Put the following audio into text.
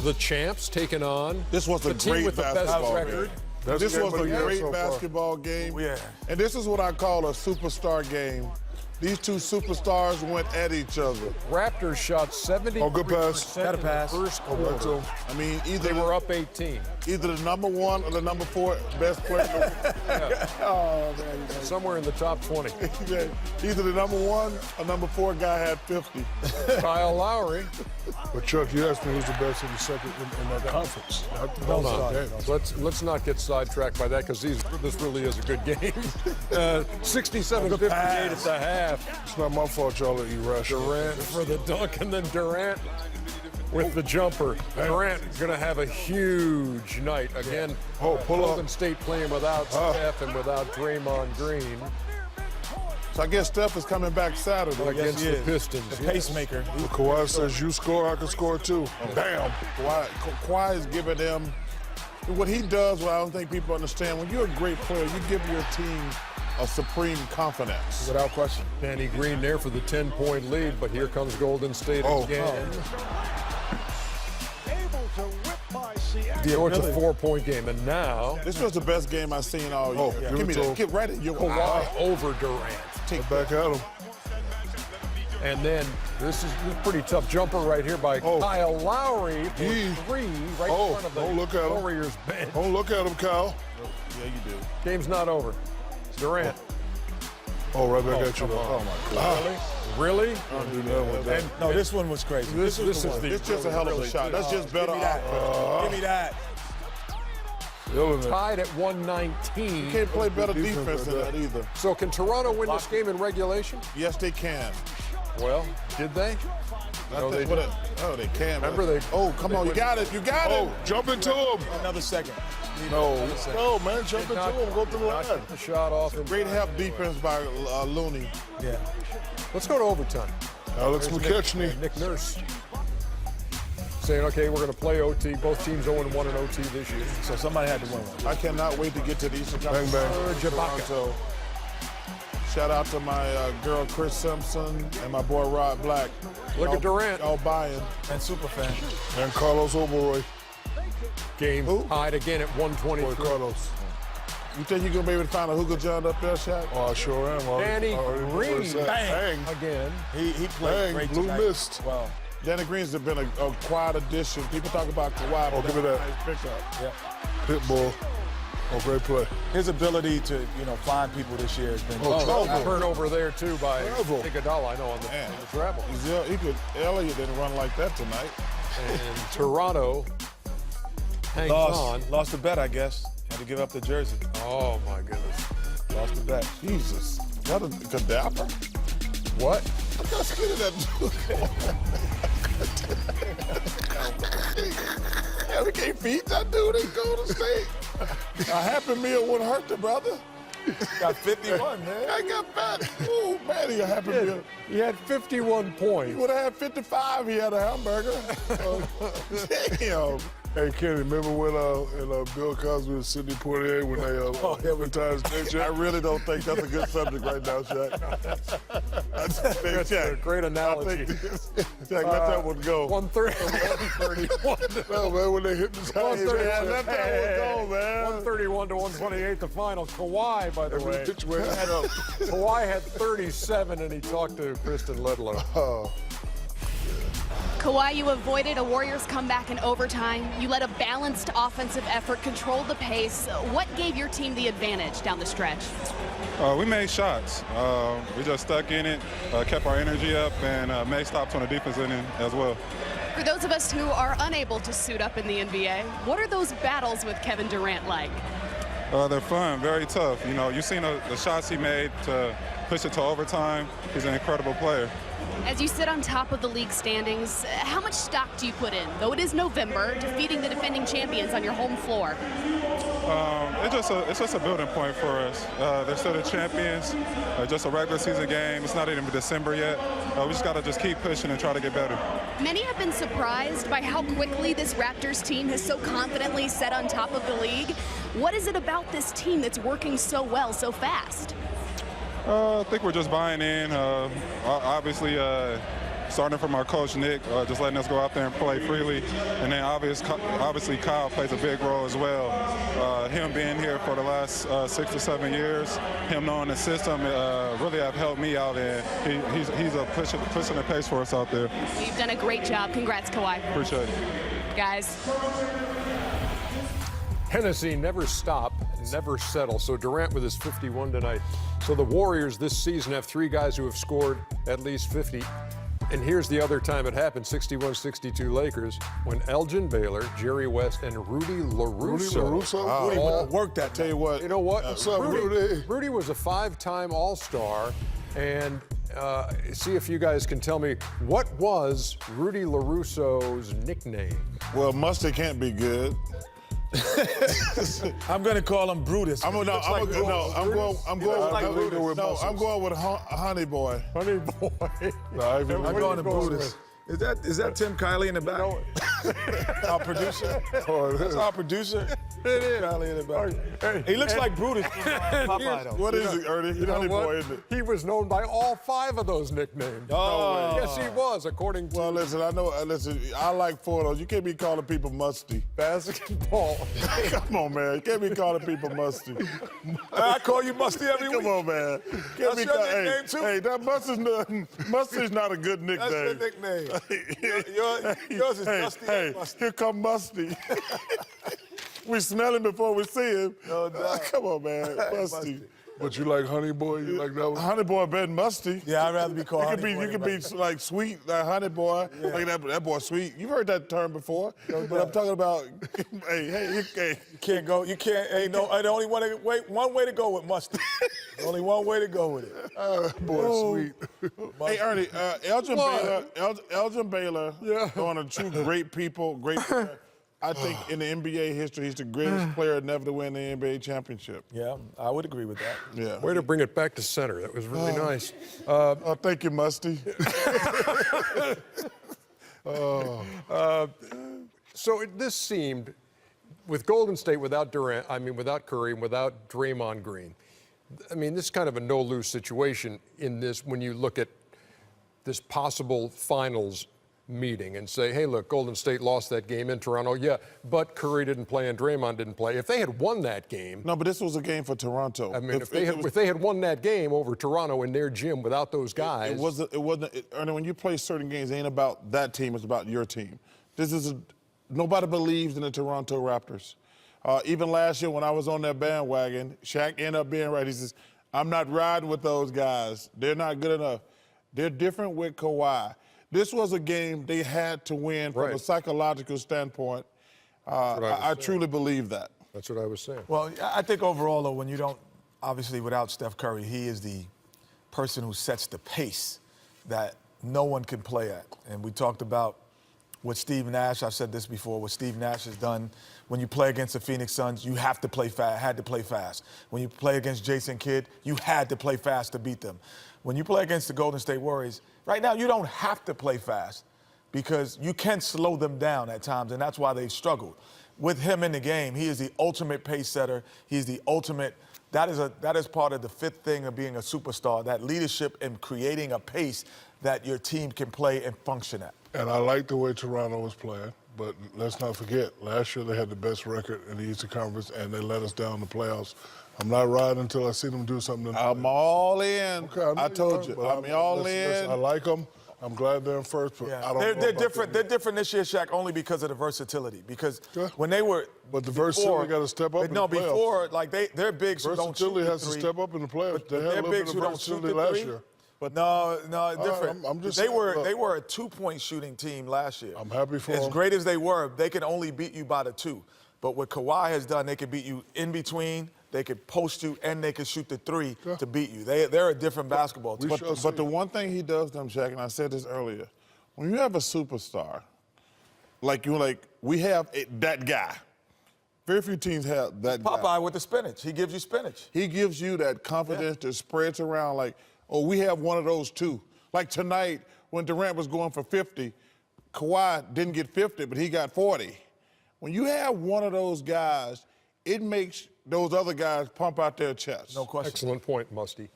The champs taking on This was a the team great with the best basketball record. game. This was a great so far. basketball game. Oh, yeah. And this is what I call a superstar game. These two superstars went at each other. Raptors shot 70% Oh, good pass. in Gotta the pass. first Oh, back to quarter. him. I mean, They were up 18. either the number 1 or the number 4 best player in the Oh, man. Somewhere in the top 20. world. Either the number 1 or number 4 guy had 50. Kyle Lowry. But Chuck, you asked me who's the best in the second in that conference. Hold on. Let's not get sidetracked by that because this really is a good game. 67-58 at the half. It's not my fault y'all are irrational. Durant for the dunk, and then Durant with the jumper. Durant going to have a huge night. Again, pull Golden up. State playing without Steph and without Draymond Green So I guess Steph is coming back Saturday. against he the is. Pistons. The pacemaker. Kawhi says, you score, I can score too. Bam. Kawhi is giving them what he does. What I don't think people understand. When you're a great player, you give your team a supreme confidence. Without question. Danny Green there for the 10-point lead, but here comes Golden State again. So it's a 4-point game, and now This was the best game I've seen all year. Give me give it that. to Get right in your Kawhi over Durant. Take Back at him. And then this is a pretty tough jumper right here by Kyle Lowry for three right in front of the don't look at him. Warriors bench. Don't look at him, Kyle. Yeah, you do. Game's not over. Durant. Oh, right back at you. come on. Oh, my God. Really? Don't do nothing with that. No, this one was crazy. This is the It's just a hell of a shot. That's just better. Give me that. Feeling it. tied at 119. You can't play better Defense defense than like that either. So can Toronto win this game in regulation? Yes, they can. Well, did they? No, they didn't. Oh, they can. Remember they- Oh, come on, you got it. You got Oh, it. jump into him. Another second. No, man, jump into Not- him. Go through the not line. get the shot off. And Great help defense by Looney. Yeah. let's go to overtime. Alex There's McKechnie. Nick Nurse saying, okay, we're going to play OT. Both teams 0-1 in OT this year. So somebody had to win one. I cannot wait to get to the Eastern Conference. Bang, bang. Serge Ibaka. Toronto. Shout out to my girl Chris Simpson and my boy Rod Black. Look at Durant. All buying. And Superfan. And Carlos Oberoi. Game tied again at Boy, 123. Carlos. You think you're gonna be able to find a hookah John up there, Shaq? Oh, I sure am. Danny Already Green. Bang. Again. He played Bang. great Blue tonight. mist. Well, Danny Green's have been a quiet addition. People talk about Kawhi. Oh, give me that. Nice pickup. yeah. Pitbull. Oh, great play. His ability to, find people this year has been. Turnover there, too, by Travel. Iguodala, I know, on the Man. travel. Elliott didn't run like that tonight. And Toronto hangs on. Lost the bet, I guess. Had to give up the jersey. Oh, my goodness. Lost the bet. Jesus. That a cadaver? What? Look how skinny that dude. Yeah, we can't beat that dude in Golden State. A Happy Meal wouldn't hurt the brother. Got 51, man. I got fat. Ooh, man, he a Happy Meal. He had 51 He points. would have had 55. He had a hamburger. Damn. Hey, Kenny, remember when Bill Cosby and Sidney Poitier when they advertised Space I Jam? really don't think that's a good subject right now, Shaq. I just think, That's a Shaq, great analogy. Shaq, let that one go. 131. No, man, when they hit the time. Yeah, let that one go, man. 131 to 128, the final. Kawhi, by the way. Pitch way up. Kawhi had 37, and he talked to Kristen Ledlow. Oh, Kawhi, you avoided a Warriors comeback in overtime. You led a balanced offensive effort, controlled the pace. What gave your team the advantage down the stretch? We made shots. We just stuck in it, kept our energy up, and made stops on the defensive end as well. For those of us who are unable to suit up in the NBA, what are those battles with Kevin Durant like? They're fun, very tough. You've seen the shots he made to push it to overtime. He's an incredible player. As you sit on top of the league standings, how much stock do you put in, though it is November, defeating the defending champions on your home floor? It's just a building point for us. They're still the champions. Just a regular season game. It's not even December yet. We just got to just keep pushing and try to get better. Many have been surprised by how quickly this Raptors team has so confidently set on top of the league. What is it about this team that's working so well so fast? I think we're just buying in. Obviously, starting from our coach, Nick, just letting us go out there and play freely. And then obviously Kyle plays a big role as well. Him being here for the last 6 to 7 years, him knowing the system really have helped me out, and he's pushing the pace for us out there. You've done a great job. Congrats, Kawhi. Appreciate it. Guys. Hennessy never stop, never settle. So Durant with his 51 tonight. So the Warriors this season have 3 guys who have scored at least 50. And here's the other time it happened, 61-62 Lakers, when Elgin Baylor, Jerry West, and Rudy LaRusso. Wow. Worked that. Tell you what. You know what? What's up, Rudy? Rudy was a 5-time All-Star. And see if you guys can tell me, what was Rudy LaRusso's nickname? Well, Mustard can't be good. I'm going to call him Brutus. I'm going with Honey Boy. Honey Boy. I'm going to Brutus. Is that Tim Kiley in the back? Our producer? That's our producer? It is. Kiley in the back. Hey, he looks like Brutus. Popeye, though. What is it, Ernie? Honey Boy, isn't it? He was known by all 5 of those nicknames. Oh. Yes, he was, according to Well, listen, I like 4 of those. You can't be calling people musty. basketball. Come on, man. You can't be calling people musty. I call you Musty every week. Come on, man. That's your nickname, too? Hey, that Musty's not a good nickname. That's your nickname. Yours is Musty. Hey, here come Musty. We smell him before we see him. No doubt. Come on, man. Musty. But you like Honey Boy? You like that one? Honey Boy better than Musty. Yeah, I'd rather be called Honey Boy. You can be like sweet, like Honey Boy. Yeah. Like that boy sweet. You've heard that term before. But I'm talking about, hey. You can't go. You can't. Ain't no. The only one way to go with Musty. Only one way to go with it. Boy, sweet. Hey, Ernie, Elgin Baylor, one of the true great player. I think in the NBA history, he's the greatest player never to win the NBA championship. Yeah, I would agree with that. Yeah. Way to bring it back to center. That was really nice. Thank you, Musty. So this seemed, with Golden State without without Curry and without Draymond Green, this is kind of a no-lose situation in this when you look at this possible finals meeting and say, hey, look, Golden State lost that game in Toronto. Yeah, but Curry didn't play and Draymond didn't play. If they had won that game. No, but this was a game for Toronto. If they had won that game over Toronto in their gym without those guys. It wasn't, Ernie, when you play certain games, it ain't about that team, it's about your team. Nobody believes in the Toronto Raptors. Even last year when I was on that bandwagon, Shaq ended up being right. He says, I'm not riding with those guys. They're not good enough. They're different with Kawhi. This was a game they had to win from a psychological standpoint. I truly believe that. That's what I was saying. Well, I think overall, though, when you don't, obviously without Steph Curry, he is the person who sets the pace that no one can play at. And we talked about what Steve Nash, I've said this before, what Steve Nash has done. When you play against the Phoenix Suns, you have to play fast, had to play fast. When you play against Jason Kidd, you had to play fast to beat them. When you play against the Golden State Warriors, right now you don't have to play fast because you can slow them down at times, and that's why they've struggled. With him in the game, he is the ultimate pace setter. He's the ultimate. That is part of the fifth thing of being a superstar, that leadership and creating a pace that your team can play and function at. And I like the way Toronto was playing, but let's not forget, last year they had the best record in the Eastern Conference, and they let us down in the playoffs. I'm not riding until I see them do something. I'm all in. Okay, I told you. I'm all in. I like them. I'm glad they're in first, but I don't know they're different. They're different this year, Shaq, only because of the versatility. Because when they were, but the versatility got to step up. No, before they're bigs who don't shoot the three. Versatility has to step up in the playoffs. But they had a little bit of versatility last year. But no, different. I'm just they were a 2-point shooting team last year. I'm happy for them. As great as they were, they can only beat you by the 2. But what Kawhi has done, they can beat you in between. They could post you and they could shoot the 3 to beat you. They're a different basketball team. But the one thing he does, Shaq, and I said this earlier, when you have a superstar, we have that guy. Very few teams have that guy. Popeye with the spinach. He gives you spinach. He gives you that confidence that spreads around like, oh, we have one of those too. Like tonight, when Durant was going for 50, Kawhi didn't get 50, but he got 40. When you have one of those guys, it makes those other guys pump out their chests. No question. Excellent point, Musty.